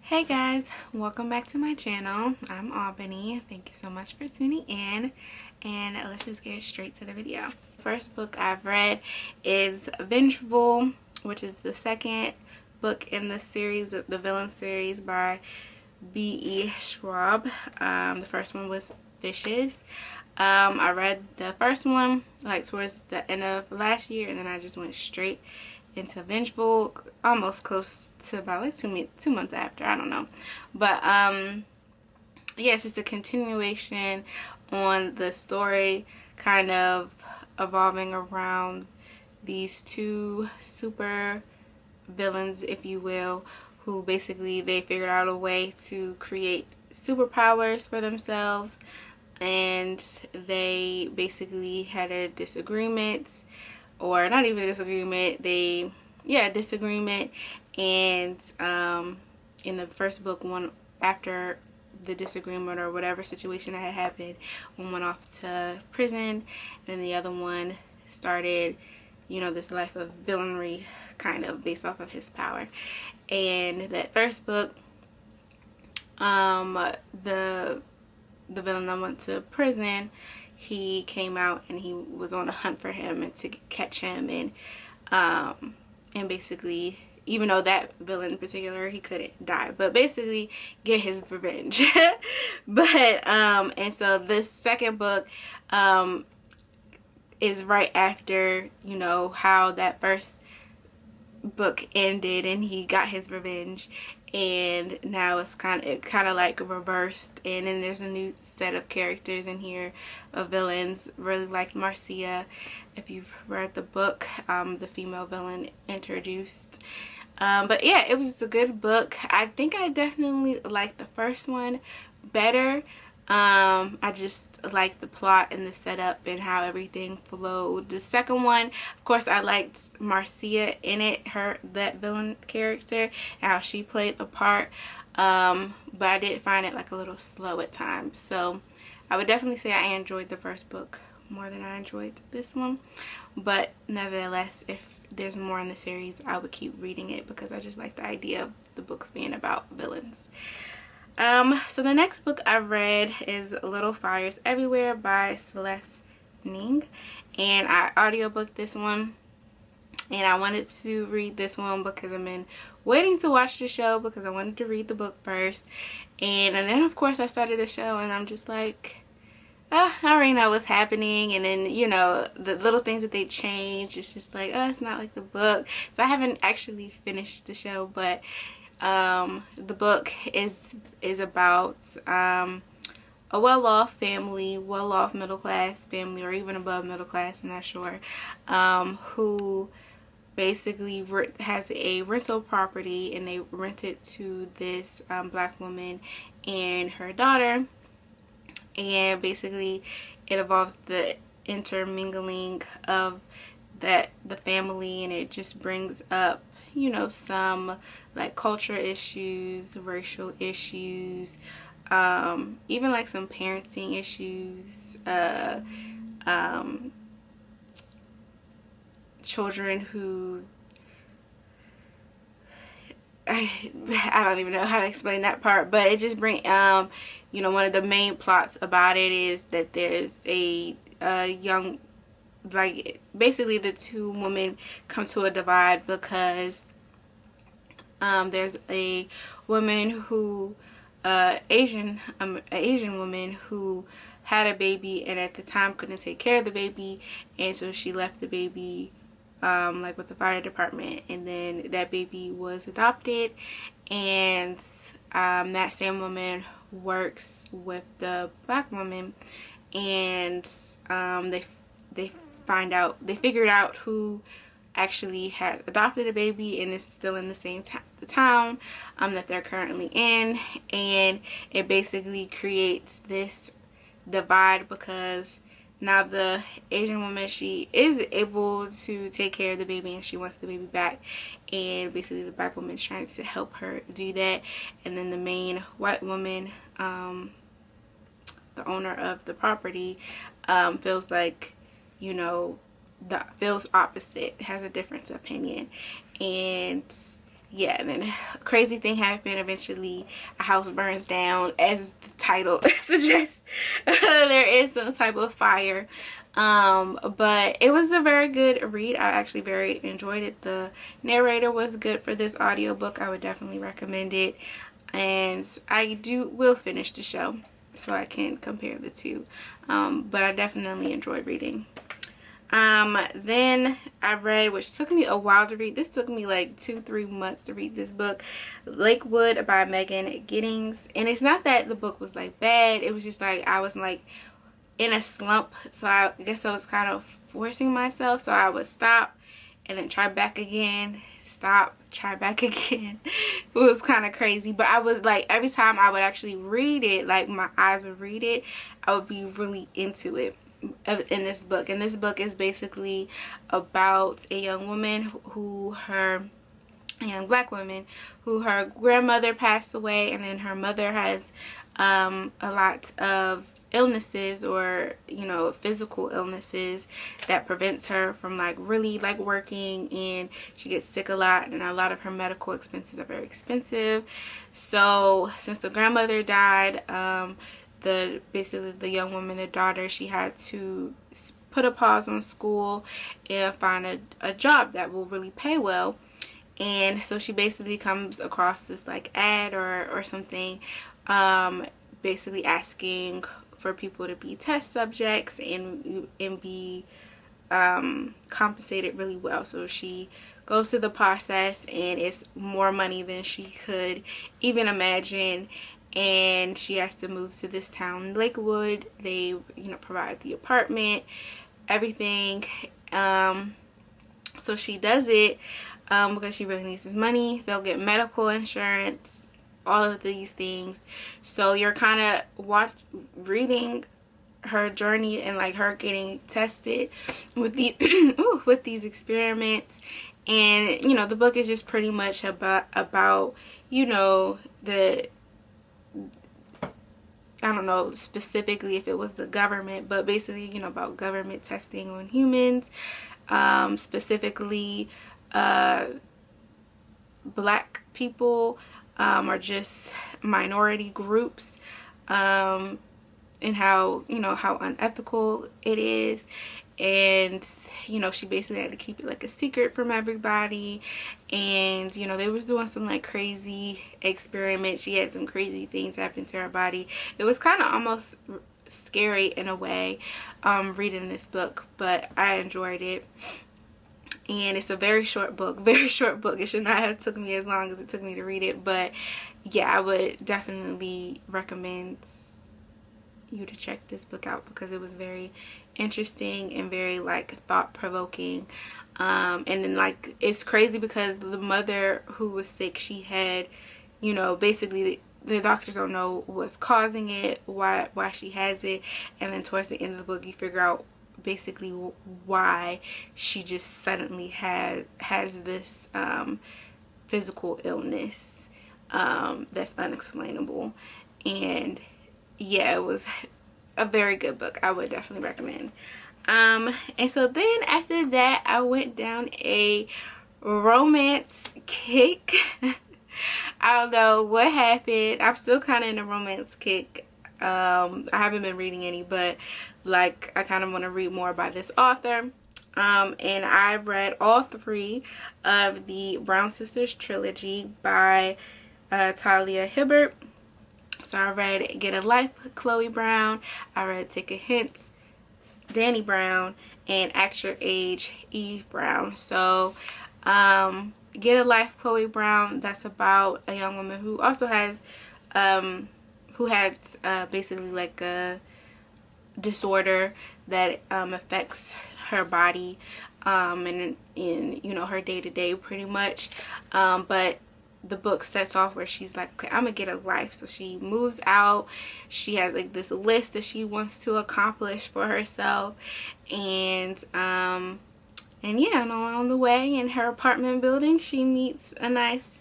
Hey guys, welcome back to my channel. I'm Albany. Thank you so much for tuning in, and let's just get straight to the video. First book I've read is Vengeful, which is the second book in the series, the Villain series by V.E. Schwab. The first one was Vicious. I read the first one like towards the end of last year, and then I just went straight into Vengeful almost close to about like two months after. I don't know, but yes, it's a continuation on the story, kind of evolving around these two super villains, if you will, who basically they figured out a way to create superpowers for themselves, and they basically had a disagreement, or not even a disagreement, disagreement, and in the first book, one after the disagreement or whatever situation that had happened, one went off to prison, and then the other one started, you know, this life of villainy kind of based off of his power. And that first book, the villain that went to prison, he came out and he was on a hunt for him and to catch him, and basically, even though that villain in particular, he couldn't die, but basically get his revenge. But and so this second book is right after, you know, how that first book ended and he got his revenge, and now it's kind of like reversed, and then there's a new set of characters in here of villains. Really liked Marcia, if you've read the book, the female villain introduced. But yeah, it was a good book. I think I definitely liked the first one better. I just liked the plot and the setup and how everything flowed. The second one, of course, I liked Marcia in it, that villain character, and how she played a part, but I did find it like a little slow at times. So I would definitely say I enjoyed the first book more than I enjoyed this one, but nevertheless, if there's more in the series, I would keep reading it because I just like the idea of the books being about villains. So the next book I read is Little Fires Everywhere by Celeste, and I audiobooked this one, and I wanted to read this one because I've been waiting to watch the show because I wanted to read the book first, and then of course I started the show and I'm just like, I already know what's happening, and then, you know, the little things that they change, it's just like, it's not like the book. So I haven't actually finished the show, but the book is about a well-off family, well-off middle-class family, or even above middle class, I'm not sure, who basically has a rental property, and they rent it to this black woman and her daughter, and basically it involves the intermingling of the family, and it just brings up, you know, some like culture issues, racial issues, even like some parenting issues, children who I don't even know how to explain that part, but it just bring you know, one of the main plots about it is that there's a young, like, basically the two women come to a divide because there's a woman who Asian woman who had a baby, and at the time couldn't take care of the baby, and so she left the baby like with the fire department, and then that baby was adopted, and that same woman works with the black woman, and they figured out who actually had adopted a baby and is still in the same town that they're currently in, and it basically creates this divide because now the Asian woman, she is able to take care of the baby and she wants the baby back, and basically the black woman is trying to help her do that, and then the main white woman, the owner of the property, feels like, you know, feels opposite, has a different opinion, and yeah, and then a crazy thing happened. Eventually a house burns down, as the title suggests. There is some type of fire. But it was a very good read. I actually very enjoyed it. The narrator was good for this audiobook. I would definitely recommend it, and I will finish the show so I can compare the two. But I definitely enjoyed reading. Then I read, which took me a while to read, this took me like 2-3 months to read this book, Lakewood by Megan Giddings. And it's not that the book was like bad, it was just like I was like in a slump, so I guess I was kind of forcing myself, so I would stop and then try back again, stop, try back again. It was kind of crazy, but I was like, every time I would actually read it, like my eyes would read it, I would be really into it in this book. And this book is basically about a young woman a young black woman who her grandmother passed away, and then her mother has a lot of illnesses, or you know, physical illnesses that prevents her from like really like working, and she gets sick a lot, and a lot of her medical expenses are very expensive. So since the grandmother died, basically the young woman, the daughter, she had to put a pause on school and find a job that will really pay well. And so she basically comes across this like ad or something, basically asking for people to be test subjects and be compensated really well. So she goes through the process, and it's more money than she could even imagine. And she has to move to this town, Lakewood. They, you know, provide the apartment, everything. So she does it because she really needs this money. They'll get medical insurance, all of these things. So you're kind of reading her journey and like her getting tested with these with these experiments. And you know, the book is just pretty much about you know, I don't know specifically if it was the government, but basically, you know, about government testing on humans, specifically black people, or just minority groups, and how, you know, how unethical it is. And you know, she basically had to keep it like a secret from everybody. And you know, they was doing some like crazy experiments. She had some crazy things happen to her body. It was kind of almost scary in a way, reading this book, but I enjoyed it. And it's a very short book. It should not have took me as long as it took me to read it, but yeah, I would definitely recommend you to check this book out because it was very interesting and very like thought-provoking. And then like, it's crazy because the mother who was sick, she had, you know, basically the doctors don't know what's causing it, why she has it, and then towards the end of the book you figure out basically why she just suddenly has this physical illness that's unexplainable. And yeah, it was a very good book. I would definitely recommend. And so then after that, I went down a romance kick. I don't know what happened. I'm still kind of in a romance kick. I haven't been reading any, but like I kind of want to read more about this author. And I read all 3 of the Brown Sisters trilogy by Talia Hibbert. So I read Get a Life, Chloe Brown. I read Take a Hint, Dani Brown, and Act Your Age, Eve Brown. So Get a Life, Chloe Brown, that's about a young woman who also has basically like a disorder that affects her body and in you know, her day-to-day pretty much. But the book sets off where she's like, okay, I'm gonna get a life. So she moves out. She has like this list that she wants to accomplish for herself, and yeah, and along the way in her apartment building she meets a nice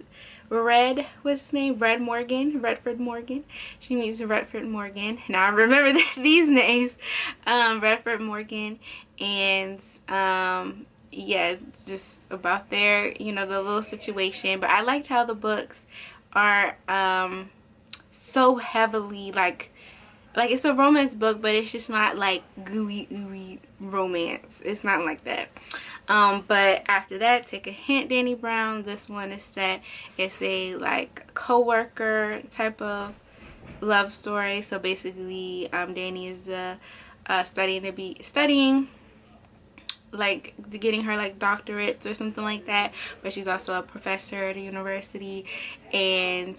Redford Morgan. She meets Redford Morgan. Now I remember these names. Redford Morgan. And yeah, it's just about their, you know, the little situation. But I liked how the books are so heavily like it's a romance book, but it's just not like gooey ooey romance. It's not like that. But after that, take a hint, Dani Brown. This one is set, it's a like co-worker type of love story. So basically Dani is studying like getting her like doctorates or something like that, but she's also a professor at a university. And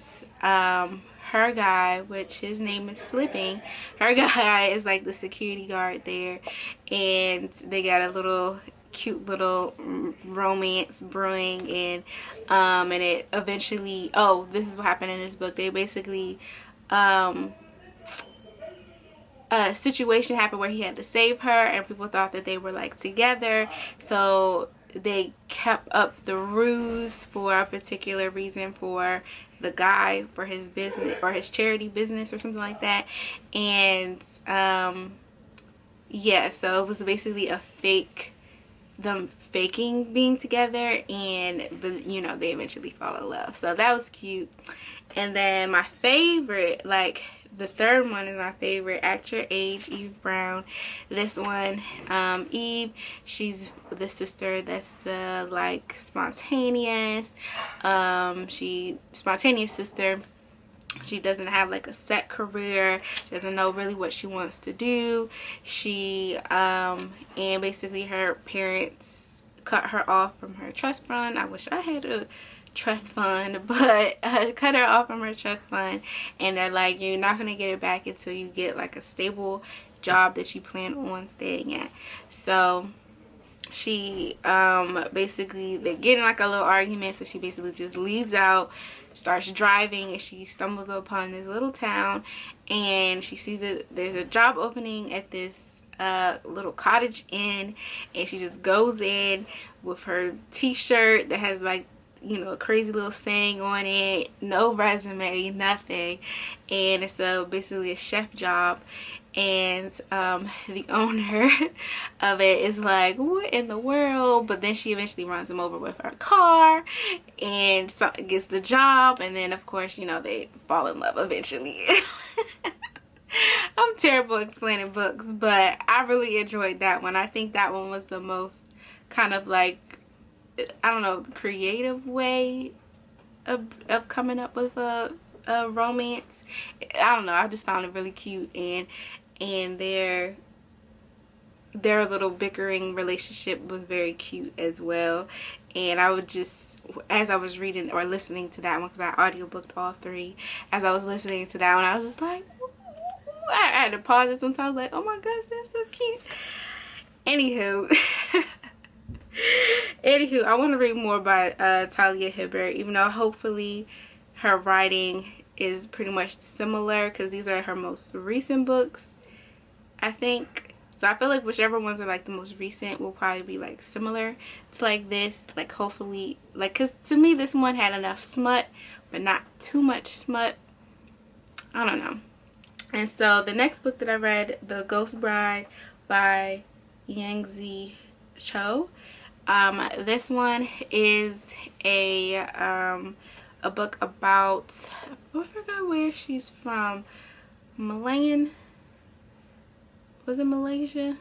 her guy, which his name is slipping, her guy is like the security guard there, and they got a little cute little romance brewing. And it eventually, oh, this is what happened in this book. They basically a situation happened where he had to save her, and people thought that they were like together, so they kept up the ruse for a particular reason for the guy, for his business or his charity business or something like that. And yeah, so it was basically a fake, them faking being together, but you know, they eventually fall in love. So that was cute. And then my favorite, like the third one is my favorite, Act Your Age, Eve Brown. This one, Eve, she's the sister that's the like spontaneous sister. She doesn't have like a set career. She doesn't know really what she wants to do. She and basically her parents cut her off from her trust fund. I wish I had a trust fund, but cut her off from her trust fund, and they're like, you're not gonna get it back until you get like a stable job that you plan on staying at. So she basically, they get in like a little argument, so she basically just leaves out, starts driving, and she stumbles upon this little town, and she sees that there's a job opening at this little cottage inn, and she just goes in with her t-shirt that has like, you know, a crazy little saying on it, no resume, nothing, and it's basically a chef job. And the owner of it is like, what in the world? But then she eventually runs him over with her car, and so gets the job, and then of course, you know, they fall in love eventually. I'm terrible explaining books, but I really enjoyed that one. I think that one was the most kind of like, I don't know, creative way of coming up with a romance. I don't know, I just found it really cute, and their little bickering relationship was very cute as well. And I would just, as I was reading or listening to that one, because I audiobooked all three, as I was listening to that one, I was just like, I had to pause it sometimes, like, oh my gosh, that's so cute. Anywho, I want to read more by Talia Hibbert, even though hopefully her writing is pretty much similar, because these are her most recent books, I think. So I feel like whichever ones are like the most recent will probably be like similar to like this, like hopefully, like, because to me this one had enough smut but not too much smut. I don't know. And so the next book that I read, The Ghost Bride by Yangsze Choo. This one is a book about, I forgot where she's from. Malayan? Was it Malaysia?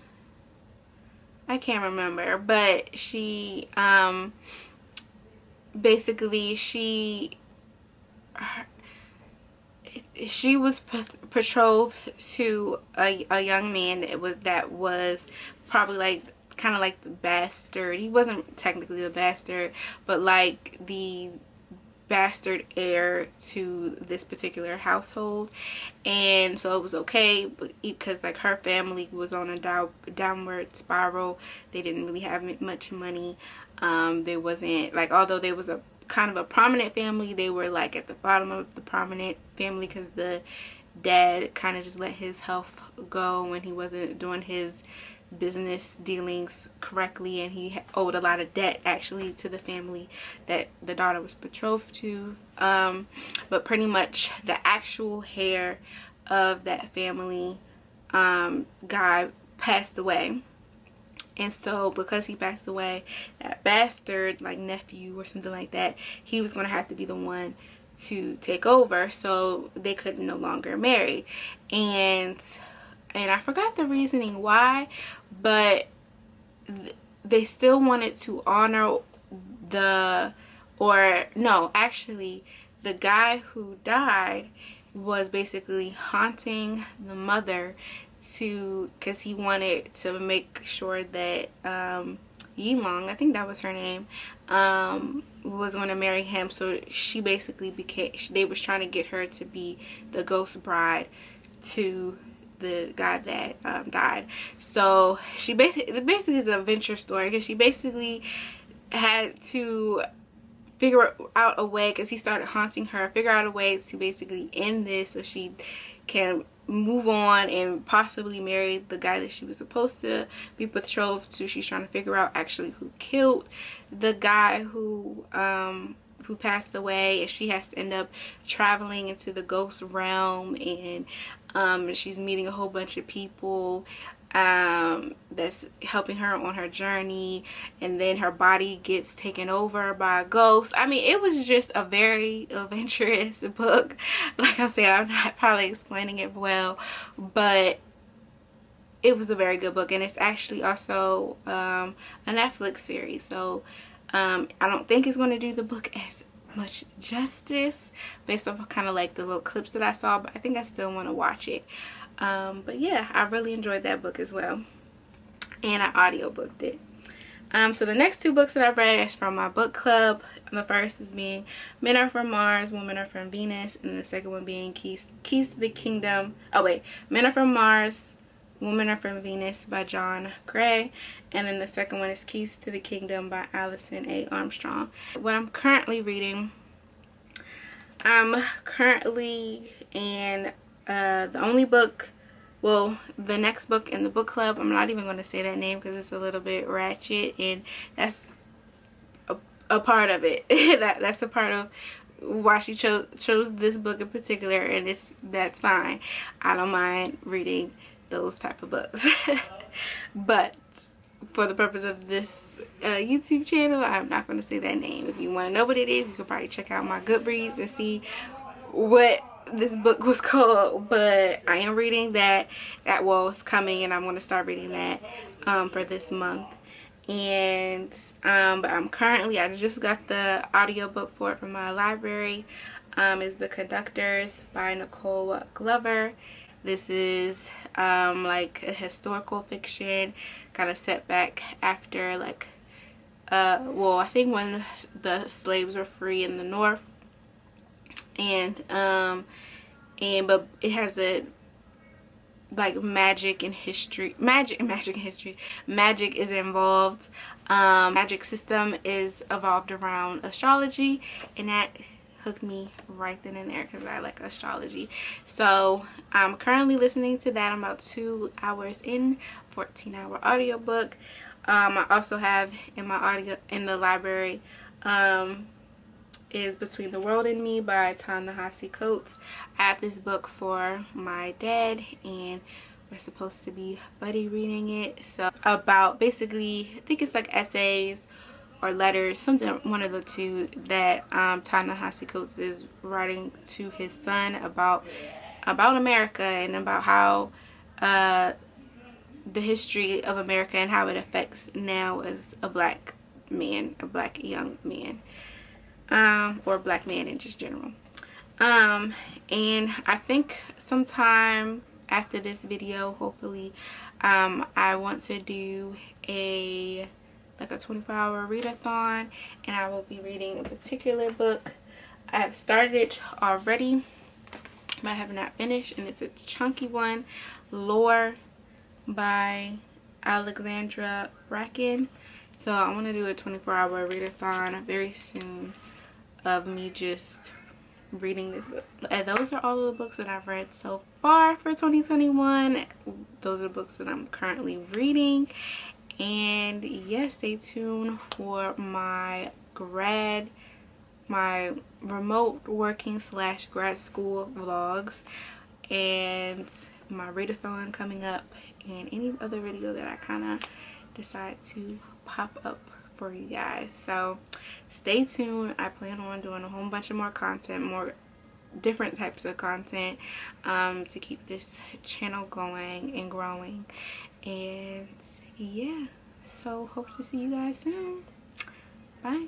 I can't remember, but she basically she was betrothed to a young man that was probably like kind of like the bastard. He wasn't technically the bastard, but like the bastard heir to this particular household. And so it was okay, because like her family was on a downward spiral. They didn't really have much money. They wasn't like, although they was a kind of a prominent family, they were like at the bottom of the prominent family, because the dad kind of just let his health go when he wasn't doing his business dealings correctly, and he owed a lot of debt actually to the family that the daughter was betrothed to. But pretty much the actual heir of that family guy passed away, And so because he passed away, that bastard, like nephew or something like that, he was going to have to be the one to take over. So they could no longer marry. And I forgot the reasoning why, but they still wanted to honor the, or no, actually the guy who died was basically haunting the mother to, because he wanted to make sure that Yilong, I think that was her name, was going to marry him. So she basically became, they was trying to get her to be the ghost bride to the guy that died. So she basically is a adventure story, because she basically had to figure out a way, because he started haunting her, figure out a way to basically end this so she can move on and possibly marry the guy that she was supposed to be betrothed to. She's trying to figure out actually who killed the guy who passed away, and she has to end up traveling into the ghost realm, and she's meeting a whole bunch of people that's helping her on her journey, and then her body gets taken over by a ghost. I mean, it was just a very adventurous book. Like I'm saying, I'm not probably explaining it well, but it was a very good book, and it's actually also a Netflix series. So I don't think it's going to do the book as much justice based off of kind of like the little clips that I saw, but I think I still want to watch it. But yeah, I really enjoyed that book as well, and I audiobooked it. So the next two books that I've read is from my book club. The first is being Men Are From Mars, Women Are From Venus, and the second one being Keys to the Kingdom. Oh wait, Men Are From Mars, Women Are From Venus by John Gray, and then the second one is Keys to the Kingdom by Alison A. Armstrong. What I'm currently reading, I'm currently in the only book, well, the next book in the book club, I'm not even going to say that name because it's a little bit ratchet, and that's a part of it. that's a part of why she chose this book in particular, and that's fine. I don't mind reading those type of books. But for the purpose of this YouTube channel, I'm not going to say that name. If you want to know what it is, you could probably check out my Goodreads and see what this book was called. But I am reading that well, it's coming, and I'm going to start reading that for this month. And but I just got the audiobook for it from my library. Is The Conductors by Nicole Glover. This is like a historical fiction, kind of set back after, like well, I think when the slaves were free in the North, and but it has a like magic and history. Magic is involved. Magic system is evolved around astrology, and that hooked me right then and there because I like astrology. So I'm currently listening to that. I'm about 2 hours in, 14-hour audiobook. I also have in the library is Between the World and Me by Ta-Nehisi Coates. I have this book for my dad, and we're supposed to be buddy reading it. So about, basically, I think it's like essays or letters, something, one of the two, that Ta-Nehisi Coates is writing to his son about America, and about how the history of America and how it affects now as a black man, a black young man, or black man in just general. And I think sometime after this video, hopefully, I want to do like a 24-hour readathon, and I will be reading a particular book. I have started it already, but I have not finished, and it's a chunky one, Lore by Alexandra Bracken. So I want to do a 24-hour readathon very soon of me just reading this book. And those are all of the books that I've read so far for 2021. Those are the books that I'm currently reading. And yes, stay tuned for my remote working / grad school vlogs, and my readathon coming up, and any other video that I kind of decide to pop up for you guys. So stay tuned. I plan on doing a whole bunch of more content, more different types of content, to keep this channel going and growing. And yeah, so hope to see you guys soon. Bye.